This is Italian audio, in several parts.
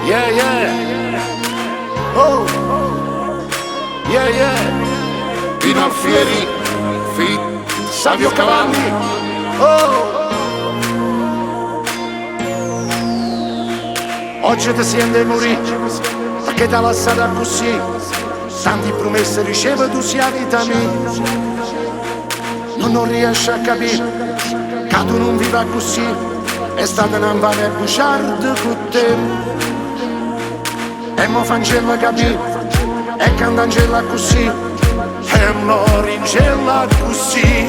Yeah, yeah. Oh, yeah, yeah. Pino Alfieri, Fit, Savio Cavalli. Oh. Oggi ti senti morire, perché ti ha lasciato così. Tanti promesse riceve tu sia vita mia. Non riesci a capire che tu non viva così. È stata una vana bugiarda con te. E mo fancella capire, e cantangella così, e moringella così.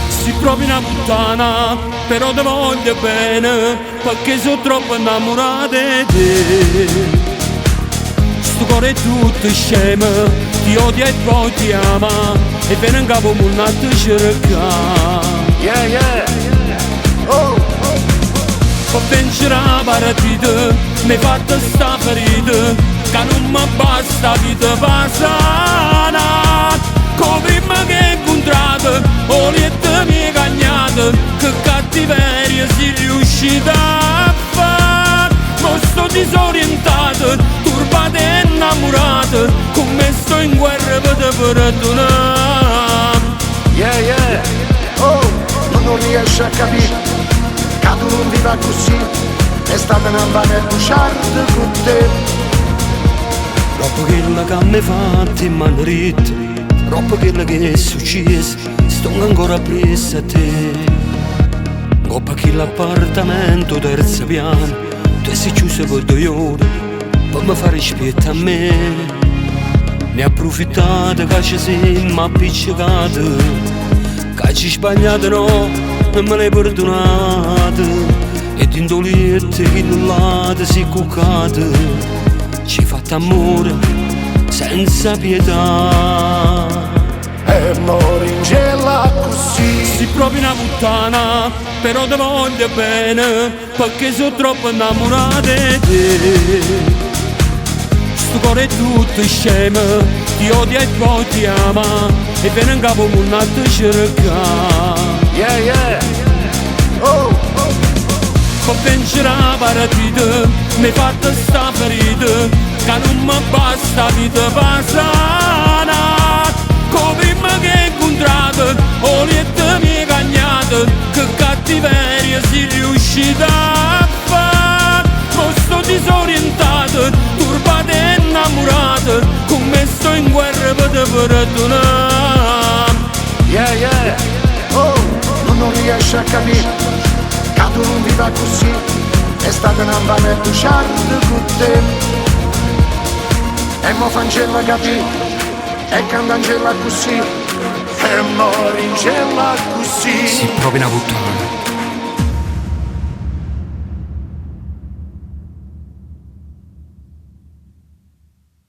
Si provi una puttana, però ti voglio bene, perché sono troppo innamorata di te. Sto cuore è tutto scemo, ti odia e poi ti ama, e viene in capo un attimo cercare. Yeah, yeah. Oh. Per vincere la partita, mi hai fatto sta ferita, che non mi basta vita passata. Come prima che hai incontrato, olietta mi hai cagnato, che cattiveria sei riuscita a fare. Ma sto disorientato, turbata e innamorata, come sto in guerra per te perdonare. Yeah, yeah. Oh, non riesci a capire che tu non viva così. È stata una vana bugiarda con te. Troppo quello che mi hai fatto in mano dritta, troppo quello che è successo, sto ancora preso a te. Coppa che l'appartamento terzo piano, tu sei chiuso per 2 ore, per mi fare rispetto a me. Ne approfittate che ci siamo appiccicati, che ci sbagliate no, non me l'hai perdonato. E dentro liette che nullate si cuccate, ci hai fatto amore senza pietà. E moringella così. Si provi una puttana, però ti voglio bene, perché sono troppo innamorata di te. Sto cuore è tutto scemo, ti odia e poi ti ama, e viene in capo un attimo cercare. Yeah, yeah. Oh. Per vincere la partita, mi hai fatto sta ferita, che non mi basta vita passata. Come prima che hai incontrato, olietta mi hai cagnato, che cattiveria sei riuscita a fare. Ma sto disorientato, turbata e innamorata, come sto in guerra per te perdonare. Yeah, yeah. Oh, non riesci a capire che tu non viva così. È stata una vana bugiarda con te. E mo fancella capire, e cantangella così, e moringella così. Si provi una puttana,